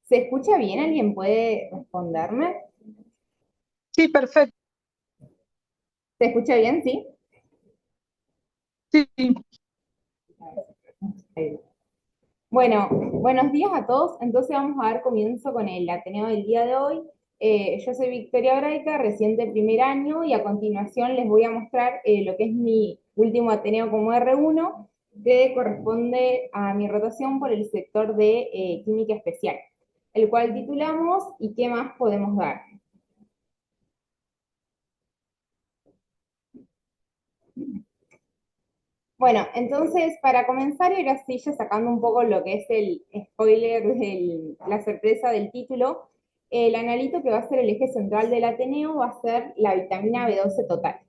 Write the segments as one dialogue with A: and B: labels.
A: ¿Se escucha bien? ¿Alguien puede responderme?
B: Sí, perfecto.
A: ¿Se escucha bien? ¿Sí?
B: Sí,
A: Bueno, buenos días a todos. Entonces vamos a dar comienzo con el Ateneo del día de hoy. Yo soy Victoria Braica, reciente primer año, y a continuación les voy a mostrar lo que es mi último Ateneo como R1, que corresponde a mi rotación por el sector de Química Especial, el cual titulamos ¿Y qué más podemos dar? Bueno, entonces, para comenzar, y ahora sí, ya sacando un poco lo que es el spoiler, la sorpresa del título, el analito que va a ser el eje central del Ateneo va a ser la vitamina B12 total.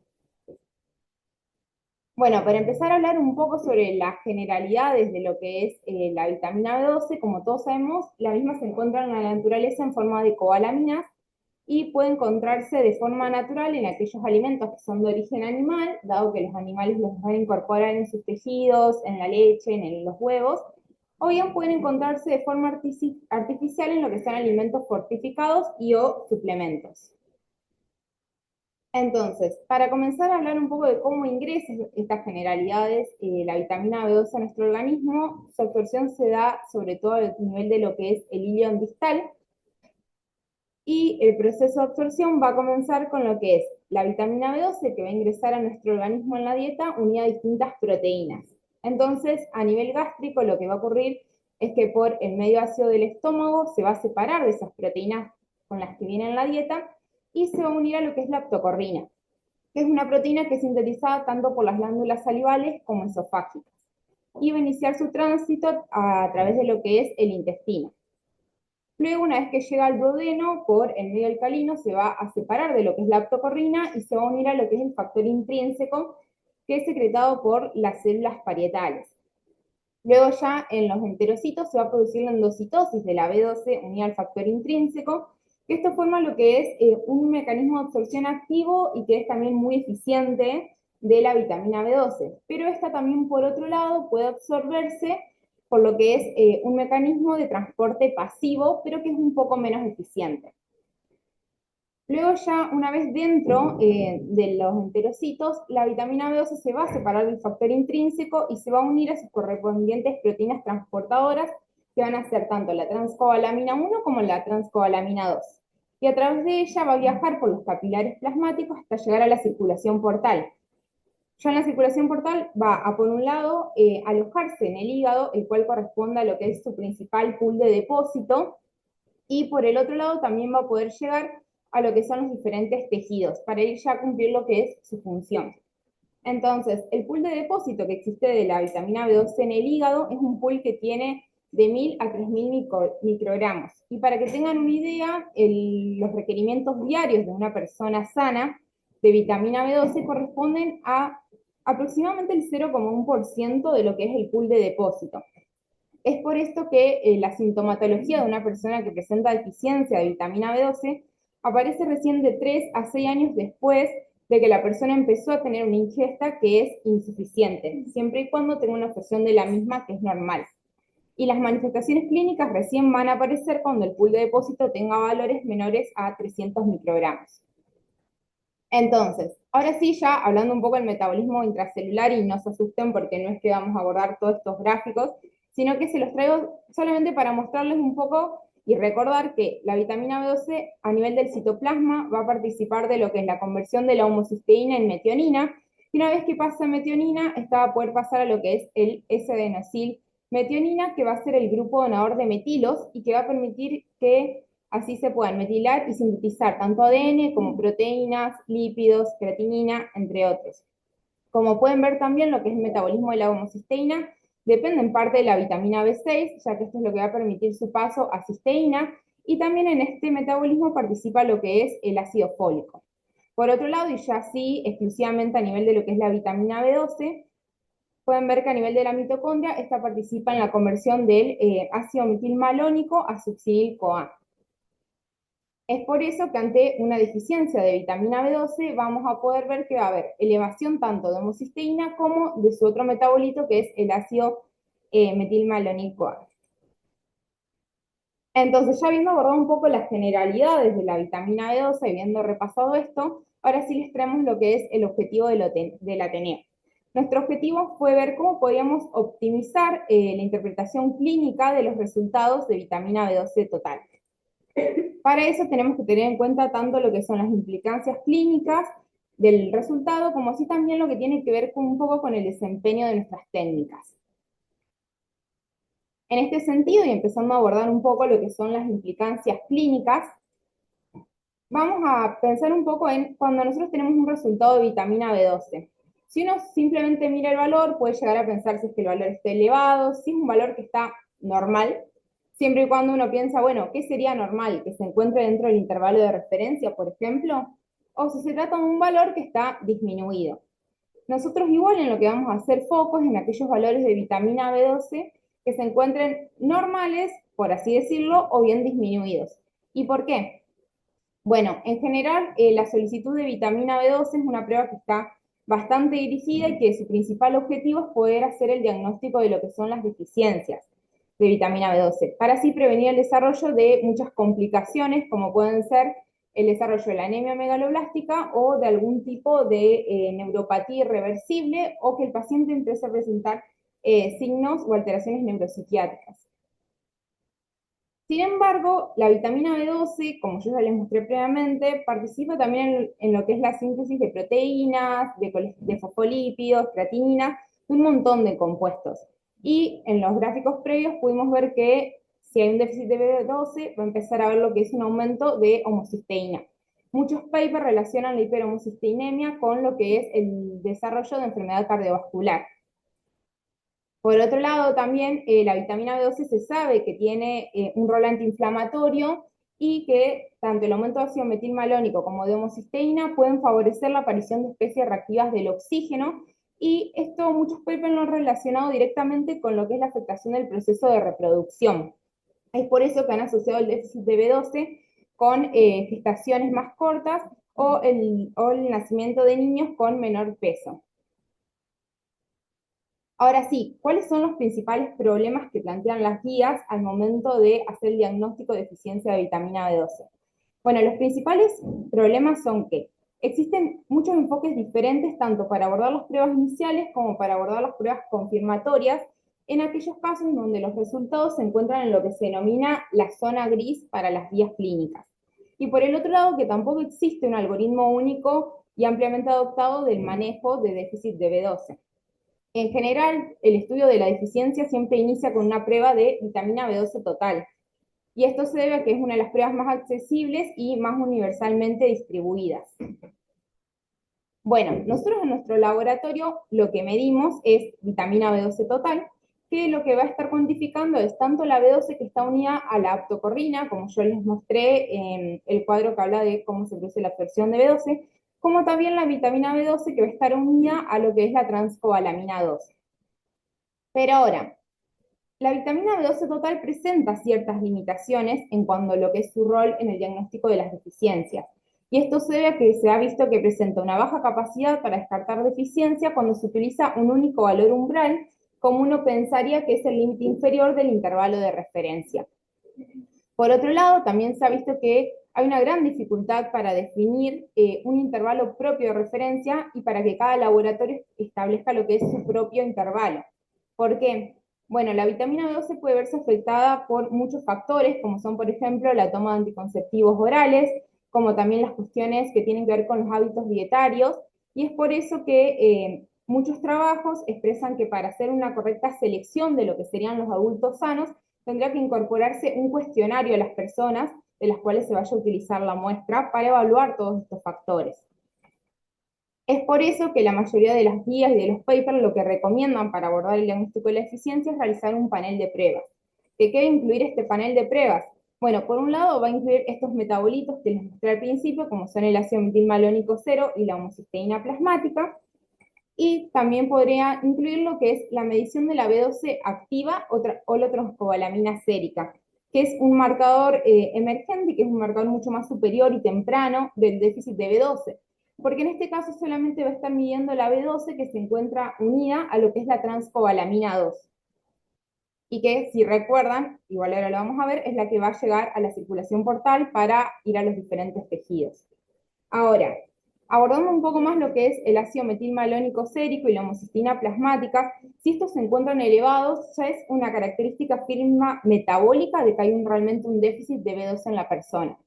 A: Bueno, para empezar a hablar un poco sobre las generalidades de lo que es la vitamina B12, como todos sabemos, la misma se encuentra en la naturaleza en forma de cobalaminas y puede encontrarse de forma natural en aquellos alimentos que son de origen animal, dado que los animales los van a incorporar en sus tejidos, en la leche, en los huevos, o bien pueden encontrarse de forma artificial en lo que son alimentos fortificados y o suplementos. Entonces, para comenzar a hablar un poco de cómo ingresa estas generalidades, la vitamina B12 a nuestro organismo, su absorción se da sobre todo a nivel de lo que es el ilion distal, y el proceso de absorción va a comenzar con lo que es la vitamina B12 que va a ingresar a nuestro organismo en la dieta unida a distintas proteínas. Entonces, a nivel gástrico, lo que va a ocurrir es que por el medio ácido del estómago se va a separar de esas proteínas con las que viene en la dieta y se va a unir a lo que es la aptocorrina, que es una proteína que es sintetizada tanto por las glándulas salivales como esofágicas, y va a iniciar su tránsito a través de lo que es el intestino. Luego, una vez que llega al duodeno, por el medio alcalino, se va a separar de lo que es la aptocorrina y se va a unir a lo que es el factor intrínseco, que es secretado por las células parietales. Luego ya en los enterocitos se va a producir la endocitosis de la B12 unida al factor intrínseco, que esto forma lo que es un mecanismo de absorción activo y que es también muy eficiente de la vitamina B12. Pero esta también, por otro lado, puede absorberse por lo que es un mecanismo de transporte pasivo, pero que es un poco menos eficiente. Luego ya una vez dentro de los enterocitos, la vitamina B12 se va a separar del factor intrínseco y se va a unir a sus correspondientes proteínas transportadoras, que van a ser tanto la transcobalamina 1 como la transcobalamina 2. Y a través de ella va a viajar por los capilares plasmáticos hasta llegar a la circulación portal. Ya en la circulación portal va a, por un lado, alojarse en el hígado, el cual corresponde a lo que es su principal pool de depósito, y por el otro lado también va a poder llegar a lo que son los diferentes tejidos, para ir ya a cumplir lo que es su función. Entonces, el pool de depósito que existe de la vitamina B12 en el hígado es un pool que tiene de 1000 a 3000 microgramos. Y para que tengan una idea, los requerimientos diarios de una persona sana de vitamina B12 corresponden a aproximadamente el 0,1% de lo que es el pool de depósito. Es por esto que la sintomatología de una persona que presenta deficiencia de vitamina B12 aparece recién de 3 a 6 años después de que la persona empezó a tener una ingesta que es insuficiente, siempre y cuando tenga una absorción de la misma que es normal. Y las manifestaciones clínicas recién van a aparecer cuando el pool de depósito tenga valores menores a 300 microgramos. Entonces, ahora sí, ya hablando un poco del metabolismo intracelular, y no se asusten porque no es que vamos a abordar todos estos gráficos, sino que se los traigo solamente para mostrarles un poco y recordar que la vitamina B12 a nivel del citoplasma va a participar de lo que es la conversión de la homocisteína en metionina, y una vez que pasa metionina, esta va a poder pasar a lo que es el S-adenosil metionina, que va a ser el grupo donador de metilos y que va a permitir que así se puedan metilar y sintetizar tanto ADN como proteínas, lípidos, creatinina, entre otros. Como pueden ver también, lo que es el metabolismo de la homocisteína depende en parte de la vitamina B6, ya que esto es lo que va a permitir su paso a cisteína, y también en este metabolismo participa lo que es el ácido fólico. Por otro lado, y ya sí exclusivamente a nivel de lo que es la vitamina B12, pueden ver que a nivel de la mitocondria, esta participa en la conversión del ácido metilmalónico a succinyl-CoA. Es por eso que ante una deficiencia de vitamina B12 vamos a poder ver que va a haber elevación tanto de homocisteína como de su otro metabolito, que es el ácido metilmalónico. Entonces, ya habiendo abordado un poco las generalidades de la vitamina B12 y habiendo repasado esto, ahora sí les traemos lo que es el objetivo del Ateneo. Nuestro objetivo fue ver cómo podíamos optimizar la interpretación clínica de los resultados de vitamina B12 total. Para eso tenemos que tener en cuenta tanto lo que son las implicancias clínicas del resultado, como así también lo que tiene que ver con un poco con el desempeño de nuestras técnicas. En este sentido, y empezando a abordar un poco lo que son las implicancias clínicas, vamos a pensar un poco en cuando nosotros tenemos un resultado de vitamina B12. Si uno simplemente mira el valor, puede llegar a pensar si es que el valor está elevado, si es un valor que está normal, siempre y cuando uno piensa, bueno, ¿qué sería normal? Que se encuentre dentro del intervalo de referencia, por ejemplo, o si se trata de un valor que está disminuido. Nosotros igual en lo que vamos a hacer foco es en aquellos valores de vitamina B12 que se encuentren normales, por así decirlo, o bien disminuidos. ¿Y por qué? Bueno, en general, la solicitud de vitamina B12 es una prueba que está bastante dirigida y que su principal objetivo es poder hacer el diagnóstico de lo que son las deficiencias de vitamina B12, para así prevenir el desarrollo de muchas complicaciones, como pueden ser el desarrollo de la anemia megaloblástica o de algún tipo de neuropatía irreversible o que el paciente empiece a presentar signos o alteraciones neuropsiquiátricas. Sin embargo, la vitamina B12, como yo ya les mostré previamente, participa también en lo que es la síntesis de proteínas, de fosfolípidos, creatinina, un montón de compuestos. Y en los gráficos previos pudimos ver que si hay un déficit de B12, va a empezar a ver lo que es un aumento de homocisteína. Muchos papers relacionan la hiperhomocisteinemia con lo que es el desarrollo de enfermedad cardiovascular. Por otro lado, también la vitamina B12 se sabe que tiene un rol antiinflamatorio y que tanto el aumento de ácido metilmalónico como de homocisteína pueden favorecer la aparición de especies reactivas del oxígeno, y esto muchos papers lo han relacionado directamente con lo que es la afectación del proceso de reproducción. Es por eso que han asociado el déficit de B12 con gestaciones más cortas o el nacimiento de niños con menor peso. Ahora sí, ¿cuáles son los principales problemas que plantean las guías al momento de hacer el diagnóstico de deficiencia de vitamina B12? Bueno, los principales problemas son que existen muchos enfoques diferentes tanto para abordar las pruebas iniciales como para abordar las pruebas confirmatorias en aquellos casos en donde los resultados se encuentran en lo que se denomina la zona gris para las guías clínicas. Y por el otro lado, que tampoco existe un algoritmo único y ampliamente adoptado del manejo de déficit de B12. En general, el estudio de la deficiencia siempre inicia con una prueba de vitamina B12 total, y esto se debe a que es una de las pruebas más accesibles y más universalmente distribuidas. Bueno, nosotros en nuestro laboratorio lo que medimos es vitamina B12 total, que lo que va a estar cuantificando es tanto la B12 que está unida a la aptocorrina, como yo les mostré en el cuadro que habla de cómo se produce la absorción de B12, como también la vitamina B12 que va a estar unida a lo que es la transcobalamina 12. Pero ahora, la vitamina B12 total presenta ciertas limitaciones en cuanto a lo que es su rol en el diagnóstico de las deficiencias. Y esto se debe a que se ha visto que presenta una baja capacidad para descartar deficiencia cuando se utiliza un único valor umbral, como uno pensaría que es el límite inferior del intervalo de referencia. Por otro lado, también se ha visto que hay una gran dificultad para definir un intervalo propio de referencia y para que cada laboratorio establezca lo que es su propio intervalo. ¿Por qué? Bueno, la vitamina B12 puede verse afectada por muchos factores, como son, por ejemplo, la toma de anticonceptivos orales, como también las cuestiones que tienen que ver con los hábitos dietarios, y es por eso que muchos trabajos expresan que para hacer una correcta selección de lo que serían los adultos sanos, tendría que incorporarse un cuestionario a las personas de las cuales se vaya a utilizar la muestra para evaluar todos estos factores. Es por eso que la mayoría de las guías y de los papers lo que recomiendan para abordar el diagnóstico de la eficiencia es realizar un panel de pruebas. ¿Qué va a incluir este panel de pruebas? Bueno, por un lado va a incluir estos metabolitos que les mostré al principio, como son el ácido metilmalónico 0 y la homocisteína plasmática, y también podría incluir lo que es la medición de la B12 activa o la transcobalamina sérica, que es un marcador emergente, que es un marcador mucho más superior y temprano del déficit de B12, porque en este caso solamente va a estar midiendo la B12 que se encuentra unida a lo que es la transcobalamina 2. y que, si recuerdan, igual ahora lo vamos a ver, es la que va a llegar a la circulación portal para ir a los diferentes tejidos. Ahora, abordando un poco más lo que es el ácido metilmalónico sérico y la homocistina plasmática, si estos se encuentran elevados, ya es una característica firma metabólica de que hay realmente un déficit de B12 en la persona.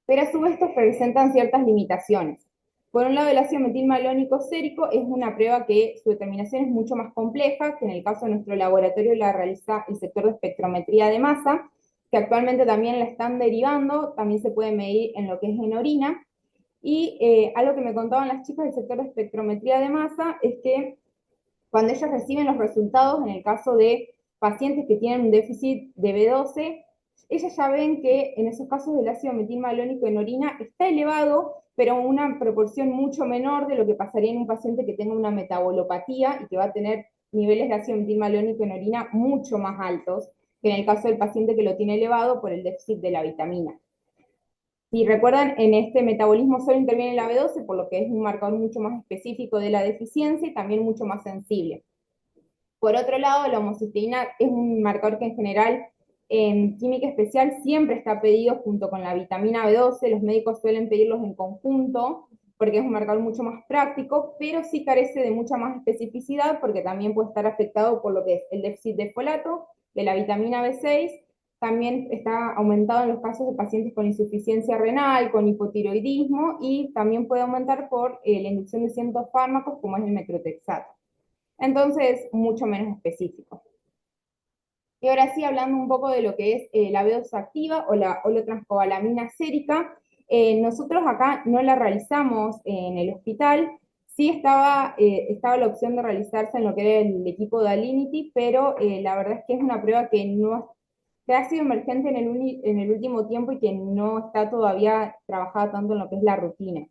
A: Pero a su vez estos presentan ciertas limitaciones. Por un lado, el ácido metilmalónico sérico es una prueba que su determinación es mucho más compleja, que en el caso de nuestro laboratorio la realiza el sector de espectrometría de masa, que actualmente también la están derivando, también se puede medir en lo que es en orina. Y algo que me contaban las chicas del sector de espectrometría de masa es que cuando ellas reciben los resultados, en el caso de pacientes que tienen un déficit de B12, ellas ya ven que en esos casos el ácido metilmalónico en orina está elevado, pero en una proporción mucho menor de lo que pasaría en un paciente que tenga una metabolopatía y que va a tener niveles de ácido metilmalónico en orina mucho más altos que en el caso del paciente que lo tiene elevado por el déficit de la vitamina. Si recuerdan, en este metabolismo solo interviene la B12, por lo que es un marcador mucho más específico de la deficiencia y también mucho más sensible. Por otro lado, la homocisteína es un marcador que en general en química especial siempre está pedido junto con la vitamina B12, los médicos suelen pedirlos en conjunto porque es un marcador mucho más práctico, pero sí carece de mucha más especificidad porque también puede estar afectado por lo que es el déficit de folato, de la vitamina B6, también está aumentado en los casos de pacientes con insuficiencia renal, con hipotiroidismo y también puede aumentar por la inducción de ciertos fármacos como es el metrotexato. Entonces, mucho menos específico. Y ahora sí, hablando un poco de lo que es la B2 activa o la holotranscobalamina sérica, nosotros acá no la realizamos en el hospital, sí estaba la opción de realizarse en lo que era el equipo de Alinity, pero la verdad es que es una prueba que no que ha sido emergente en el último tiempo y que no está todavía trabajada tanto en lo que es la rutina.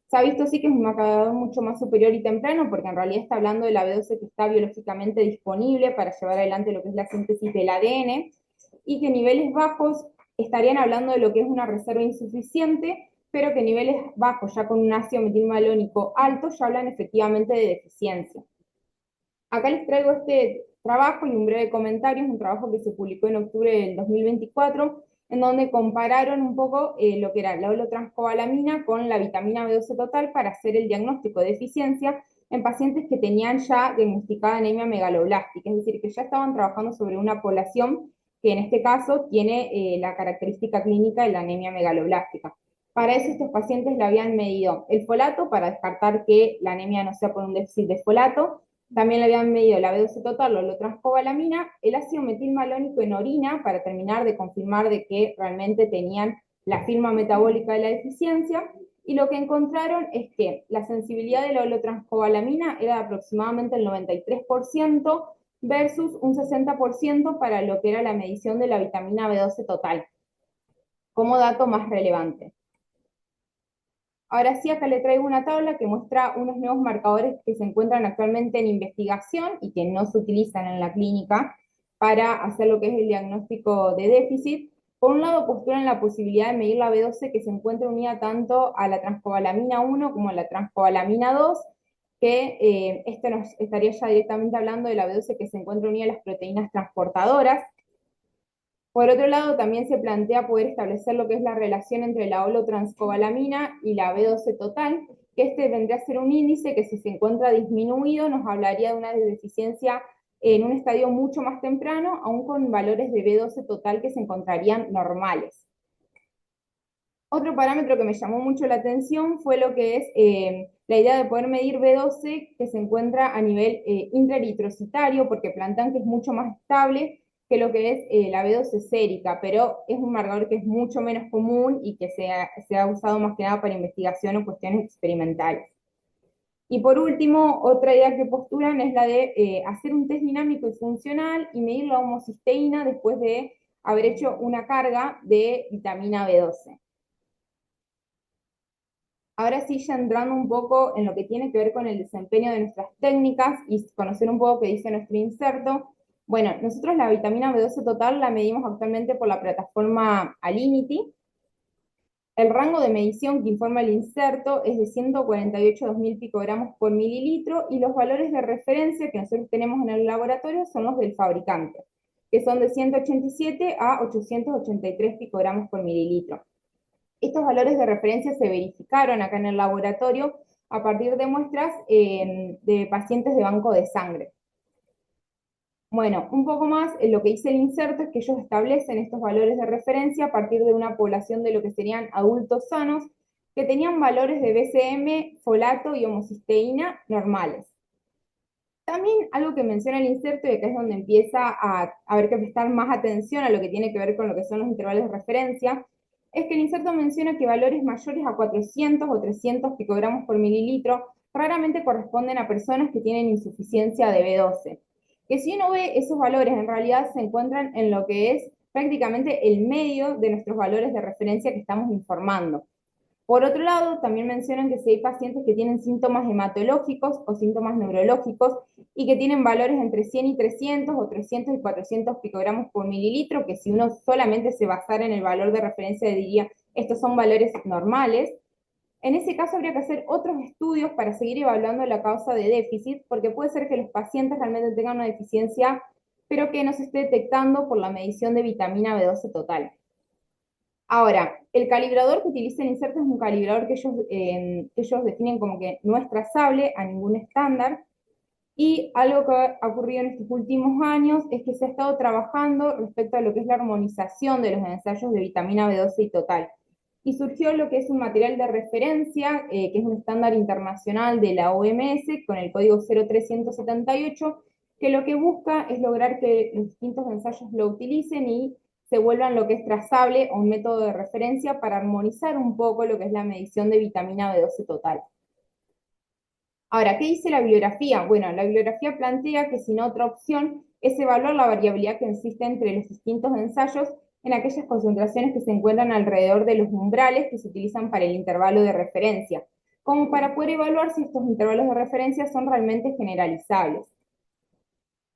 A: Se ha visto sí que es un marcador mucho más superior y temprano, porque en realidad está hablando de la B12 que está biológicamente disponible para llevar adelante lo que es la síntesis del ADN, y que niveles bajos estarían hablando de lo que es una reserva insuficiente, pero que niveles bajos, ya con un ácido metilmalónico alto, ya hablan efectivamente de deficiencia. Acá les traigo este trabajo y un breve comentario, es un trabajo que se publicó en octubre del 2024, en donde compararon un poco lo que era la holotranscobalamina con la vitamina B12 total para hacer el diagnóstico de deficiencia en pacientes que tenían ya diagnosticada anemia megaloblástica, es decir, que ya estaban trabajando sobre una población que en este caso tiene la característica clínica de la anemia megaloblástica. Para eso estos pacientes le habían medido el folato para descartar que la anemia no sea por un déficit de folato, también le habían medido la B12 total o la transcobalamina, el ácido metilmalónico en orina para terminar de confirmar de que realmente tenían la firma metabólica de la deficiencia, y lo que encontraron es que la sensibilidad de la holotranscobalamina era de aproximadamente el 93% versus un 60% para lo que era la medición de la vitamina B12 total, como dato más relevante. Ahora sí, acá le traigo una tabla que muestra unos nuevos marcadores que se encuentran actualmente en investigación y que no se utilizan en la clínica para hacer lo que es el diagnóstico de déficit. Por un lado, postulan la posibilidad de medir la B12 que se encuentra unida tanto a la transcobalamina 1 como a la transcobalamina 2, que esto nos estaría ya directamente hablando de la B12 que se encuentra unida a las proteínas transportadoras. Por otro lado, también se plantea poder establecer lo que es la relación entre la holotranscobalamina y la B12 total, que este vendría a ser un índice que si se encuentra disminuido nos hablaría de una deficiencia en un estadio mucho más temprano, aún con valores de B12 total que se encontrarían normales. Otro parámetro que me llamó mucho la atención fue lo que es la idea de poder medir B12 que se encuentra a nivel intraeritrocitario, porque plantean que es mucho más estable que lo que es la B12 sérica, pero es un marcador que es mucho menos común y que se ha usado más que nada para investigación o cuestiones experimentales. Y por último, otra idea que postulan es la de hacer un test dinámico y funcional y medir la homocisteína después de haber hecho una carga de vitamina B12. Ahora sí, ya entrando un poco en lo que tiene que ver con el desempeño de nuestras técnicas y conocer un poco qué dice nuestro inserto. Bueno, nosotros la vitamina B12 total la medimos actualmente por la plataforma Alinity. El rango de medición que informa el inserto es de 148 a 2000 picogramos por mililitro y los valores de referencia que nosotros tenemos en el laboratorio son los del fabricante. que son de 187 a 883 picogramos por mililitro. Estos valores de referencia se verificaron acá en el laboratorio a partir de muestras de pacientes de banco de sangre. Bueno, un poco más, lo que dice el inserto es que ellos establecen estos valores de referencia a partir de una población de lo que serían adultos sanos que tenían valores de BCM, folato y homocisteína normales. También algo que menciona el inserto, y acá es donde empieza a haber que prestar más atención a lo que tiene que ver con lo que son los intervalos de referencia, es que el inserto menciona que valores mayores a 400 o 300 picogramos por mililitro raramente corresponden a personas que tienen insuficiencia de B12. Que si uno ve esos valores, en realidad se encuentran en lo que es prácticamente el medio de nuestros valores de referencia que estamos informando. Por otro lado, también mencionan que si hay pacientes que tienen síntomas hematológicos o síntomas neurológicos y que tienen valores entre 100 y 300 o 300 y 400 picogramos por mililitro, que si uno solamente se basara en el valor de referencia diría, estos son valores normales, en ese caso habría que hacer otros estudios para seguir evaluando la causa de déficit, porque puede ser que los pacientes realmente tengan una deficiencia, pero que no se esté detectando por la medición de vitamina B12 total. Ahora, el calibrador que utiliza el inserto es un calibrador que ellos definen como que no es trazable a ningún estándar, y algo que ha ocurrido en estos últimos años es que se ha estado trabajando respecto a lo que es la armonización de los ensayos de vitamina B12 y total. Y surgió lo que es un material de referencia, que es un estándar internacional de la OMS, con el código 03178, que lo que busca es lograr que los distintos ensayos lo utilicen y se vuelvan lo que es trazable o un método de referencia para armonizar un poco lo que es la medición de vitamina B12 total. Ahora, ¿qué dice la bibliografía? Bueno, la bibliografía plantea que sin otra opción es evaluar la variabilidad que existe entre los distintos ensayos en aquellas concentraciones que se encuentran alrededor de los umbrales que se utilizan para el intervalo de referencia, como para poder evaluar si estos intervalos de referencia son realmente generalizables.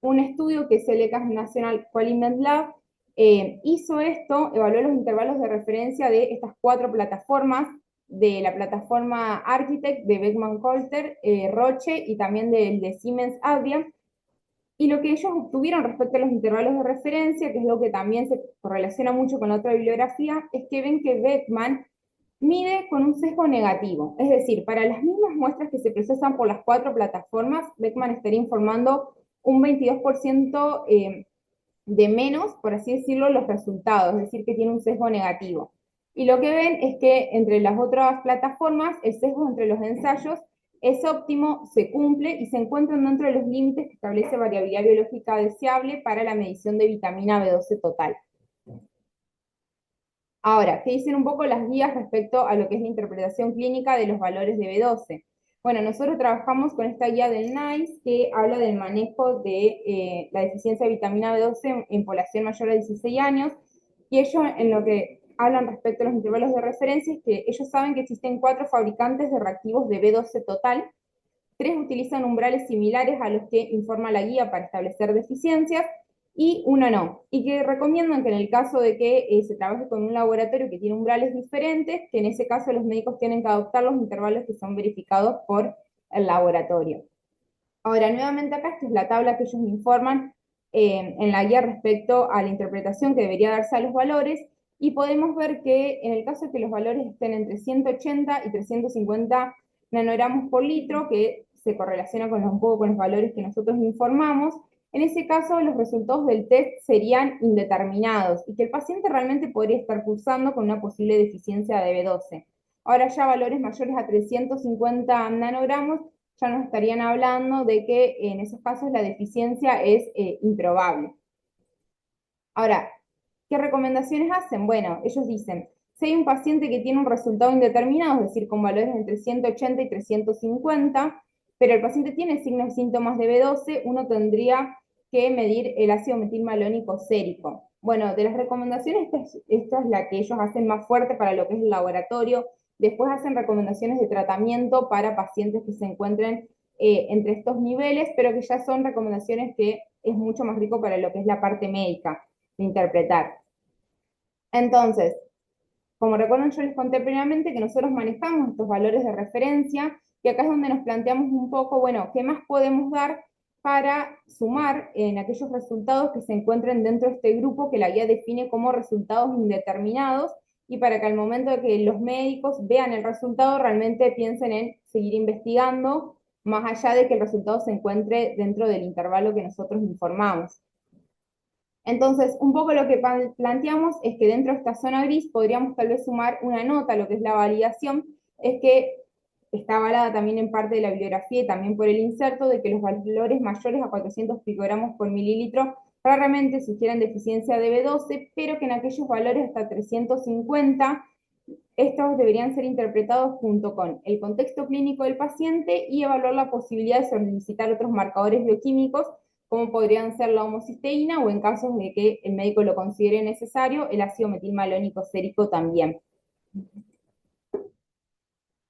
A: Un estudio que es el ECAS National Qualiment Lab hizo esto, evaluó los intervalos de referencia de estas 4 plataformas, de la plataforma Architect, de Beckman Coulter, Roche y también de Siemens Adria, y lo que ellos obtuvieron respecto a los intervalos de referencia, que es lo que también se correlaciona mucho con la otra bibliografía, es que ven que Beckman mide con un sesgo negativo. Es decir, para las mismas muestras que se procesan por las 4 plataformas, Beckman estaría informando un 22% de menos, por así decirlo, los resultados, es decir, que tiene un sesgo negativo. Y lo que ven es que entre las otras plataformas, el sesgo entre los ensayos es óptimo, se cumple y se encuentran dentro de los límites que establece variabilidad biológica deseable para la medición de vitamina B12 total. Ahora, ¿qué dicen un poco las guías respecto a lo que es la interpretación clínica de los valores de B12? Bueno, nosotros trabajamos con esta guía del NICE que habla del manejo de la deficiencia de vitamina B12 en población mayor de 16 años, y ellos en lo que hablan respecto a los intervalos de referencia es que ellos saben que existen 4 fabricantes de reactivos de B12 total, 3 utilizan umbrales similares a los que informa la guía para establecer deficiencias, y uno no. Y que recomiendan que en el caso de que se trabaje con un laboratorio que tiene umbrales diferentes, que en ese caso los médicos tienen que adoptar los intervalos que son verificados por el laboratorio. Ahora, nuevamente acá, esta es la tabla que ellos informan en la guía respecto a la interpretación que debería darse a los valores, y podemos ver que en el caso de que los valores estén entre 180 y 350 nanogramos por litro, que se correlaciona un poco con los valores que nosotros informamos, en ese caso los resultados del test serían indeterminados y que el paciente realmente podría estar cursando con una posible deficiencia de B12. Ahora ya valores mayores a 350 nanogramos ya nos estarían hablando de que en esos casos la deficiencia es improbable. Ahora, ¿qué recomendaciones hacen? Bueno, ellos dicen, si hay un paciente que tiene un resultado indeterminado, es decir, con valores entre 180 y 350, pero el paciente tiene signos y síntomas de B12, uno tendría que medir el ácido metilmalónico sérico. Bueno, de las recomendaciones, esta es la que ellos hacen más fuerte para lo que es el laboratorio. Después hacen recomendaciones de tratamiento para pacientes que se encuentren entre estos niveles, pero que ya son recomendaciones que es mucho más rico para lo que es la parte médica de interpretar. Entonces, como recuerdan, yo les conté previamente que nosotros manejamos estos valores de referencia, y acá es donde nos planteamos un poco, bueno, ¿qué más podemos dar para sumar en aquellos resultados que se encuentren dentro de este grupo que la guía define como resultados indeterminados, y para que al momento de que los médicos vean el resultado realmente piensen en seguir investigando, más allá de que el resultado se encuentre dentro del intervalo que nosotros informamos. Entonces, un poco lo que planteamos es que dentro de esta zona gris podríamos tal vez sumar una nota, lo que es la validación, es que está avalada también en parte de la bibliografía y también por el inserto, de que los valores mayores a 400 picogramos por mililitro raramente sugieren deficiencia de B12, pero que en aquellos valores hasta 350, estos deberían ser interpretados junto con el contexto clínico del paciente y evaluar la posibilidad de solicitar otros marcadores bioquímicos, como podrían ser la homocisteína o, en casos de que el médico lo considere necesario, el ácido metilmalónico sérico también.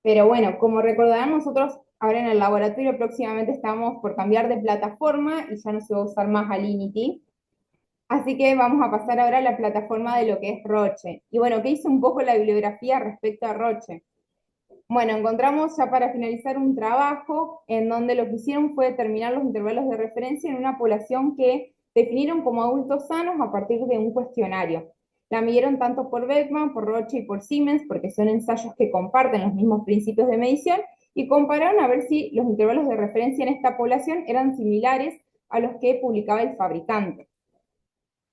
A: Pero bueno, como recordarán, nosotros ahora en el laboratorio próximamente estamos por cambiar de plataforma y ya no se va a usar más Alinity. Así que vamos a pasar ahora a la plataforma de lo que es Roche. Y bueno, ¿qué hizo un poco la bibliografía respecto a Roche? Bueno, encontramos ya para finalizar un trabajo en donde lo que hicieron fue determinar los intervalos de referencia en una población que definieron como adultos sanos a partir de un cuestionario. La midieron tanto por Beckman, por Roche y por Siemens, porque son ensayos que comparten los mismos principios de medición, y compararon a ver si los intervalos de referencia en esta población eran similares a los que publicaba el fabricante.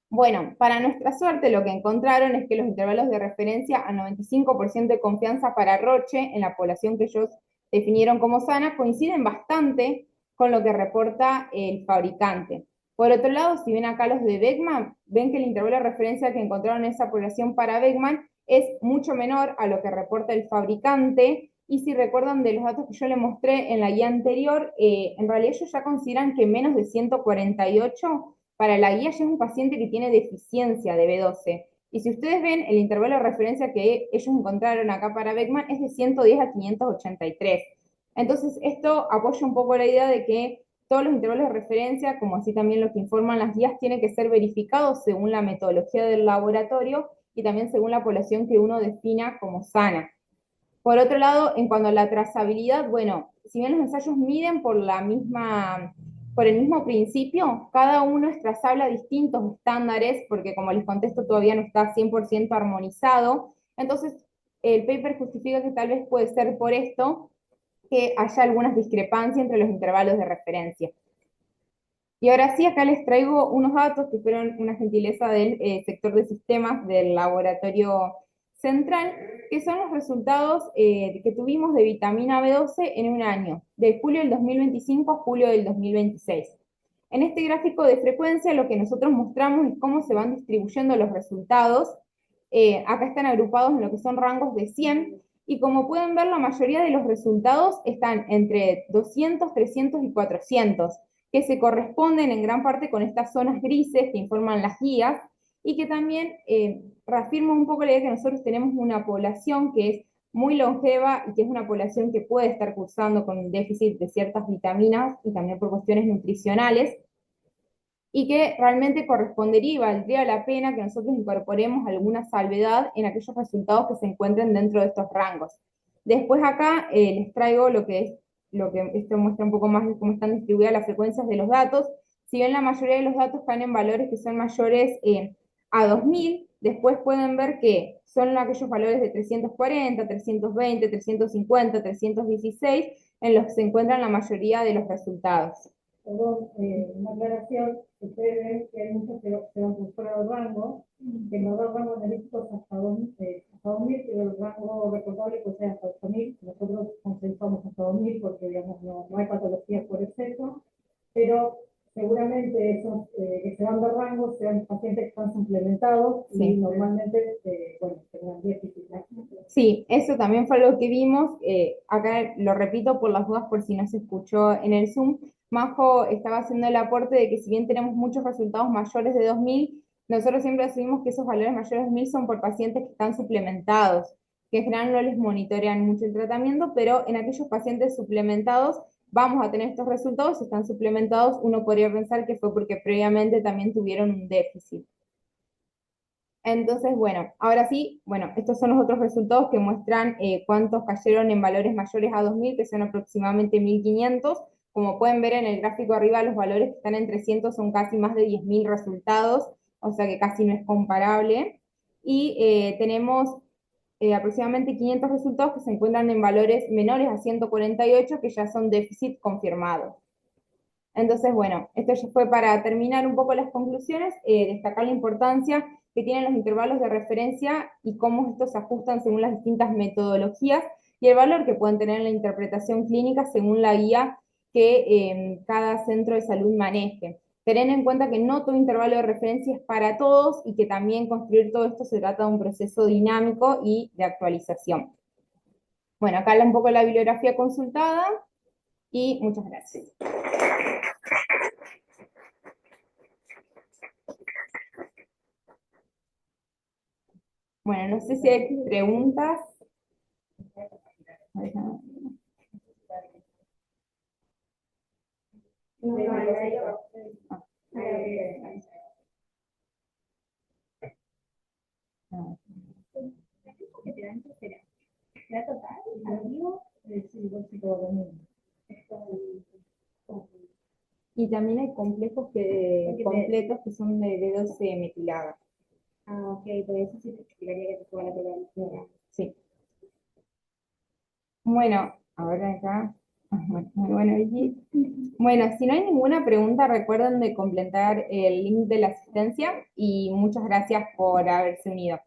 A: Bueno, para nuestra suerte lo que encontraron es que los intervalos de referencia a 95% de confianza para Roche en la población que ellos definieron como sana coinciden bastante con lo que reporta el fabricante. Por otro lado, si ven acá los de Beckman, ven que el intervalo de referencia que encontraron en esa población para Beckman es mucho menor a lo que reporta el fabricante, y si recuerdan de los datos que yo les mostré en la guía anterior, en realidad ellos ya consideran que menos de 148 para la guía ya es un paciente que tiene deficiencia de B12. Y si ustedes ven, el intervalo de referencia que ellos encontraron acá para Beckman es de 110 a 583. Entonces, esto apoya un poco la idea de que todos los intervalos de referencia, como así también lo que informan las guías, tienen que ser verificados según la metodología del laboratorio y también según la población que uno defina como sana. Por otro lado, en cuanto a la trazabilidad, bueno, si bien los ensayos miden por el mismo principio, cada uno es trazable a distintos estándares, porque como les contesto, todavía no está 100% armonizado. Entonces, el paper justifica que tal vez puede ser por esto que haya algunas discrepancias entre los intervalos de referencia. Y ahora sí, acá les traigo unos datos que fueron una gentileza del sector de sistemas del laboratorio central, que son los resultados que tuvimos de vitamina B12 en un año, de julio del 2025 a julio del 2026. En este gráfico de frecuencia lo que nosotros mostramos es cómo se van distribuyendo los resultados. Acá están agrupados en lo que son rangos de 100, y como pueden ver, la mayoría de los resultados están entre 200, 300 y 400, que se corresponden en gran parte con estas zonas grises que informan las guías, y que también reafirma un poco la idea que nosotros tenemos una población que es muy longeva y que es una población que puede estar cursando con un déficit de ciertas vitaminas y también por cuestiones nutricionales, y que realmente correspondería y valdría la pena que nosotros incorporemos alguna salvedad en aquellos resultados que se encuentren dentro de estos rangos. Después acá les traigo lo que esto muestra un poco más de cómo están distribuidas las frecuencias de los datos. Si bien la mayoría de los datos caen en valores que son mayores a 2000, después pueden ver que son aquellos valores de 340, 320, 350, 316 en los que se encuentran la mayoría de los resultados.
C: Perdón, una aclaración, ustedes ven que hay muchos que se van por fuera del rango, que nos da rango analítico hasta 2000, pero el rango reportable pues es hasta 8000, nosotros consensuamos hasta 2000 porque digamos no hay patologías por exceso, pero seguramente esos que se van de rango sean pacientes que están suplementados y
A: Sí.
C: Normalmente, bueno, tengan déficit.
A: Sí, eso también fue algo que vimos. Acá lo repito por las dudas, por si no se escuchó en el Zoom. Majo estaba haciendo el aporte de que si bien tenemos muchos resultados mayores de 2000, nosotros siempre asumimos que esos valores mayores de 2000 son por pacientes que están suplementados, que en general no les monitorean mucho el tratamiento, pero en aquellos pacientes suplementados vamos a tener estos resultados. Si están suplementados, uno podría pensar que fue porque previamente también tuvieron un déficit. Entonces, bueno, ahora sí, bueno, estos son los otros resultados que muestran cuántos cayeron en valores mayores a 2000, que son aproximadamente 1500, Como pueden ver en el gráfico arriba, los valores que están en 300 son casi más de 10.000 resultados, o sea que casi no es comparable. Y tenemos aproximadamente 500 resultados que se encuentran en valores menores a 148, que ya son déficit confirmados. Entonces, bueno, esto ya fue para terminar un poco las conclusiones, destacar la importancia que tienen los intervalos de referencia y cómo estos se ajustan según las distintas metodologías y el valor que pueden tener en la interpretación clínica según la guía que cada centro de salud maneje. Tener en cuenta que no todo intervalo de referencia es para todos y que también construir todo esto se trata de un proceso dinámico y de actualización. Bueno, acá un poco la bibliografía consultada y muchas gracias. Bueno, no sé si hay preguntas. Y también hay complejos completos que son de D12 metilada.
C: Ah, ok, por eso sí te explicaría que te suba la tolerancia.
A: Sí. Bueno, ahora acá. Bueno, muy bueno, Vicky. Bueno, si no hay ninguna pregunta, recuerden de completar el link de la asistencia y muchas gracias por haberse unido.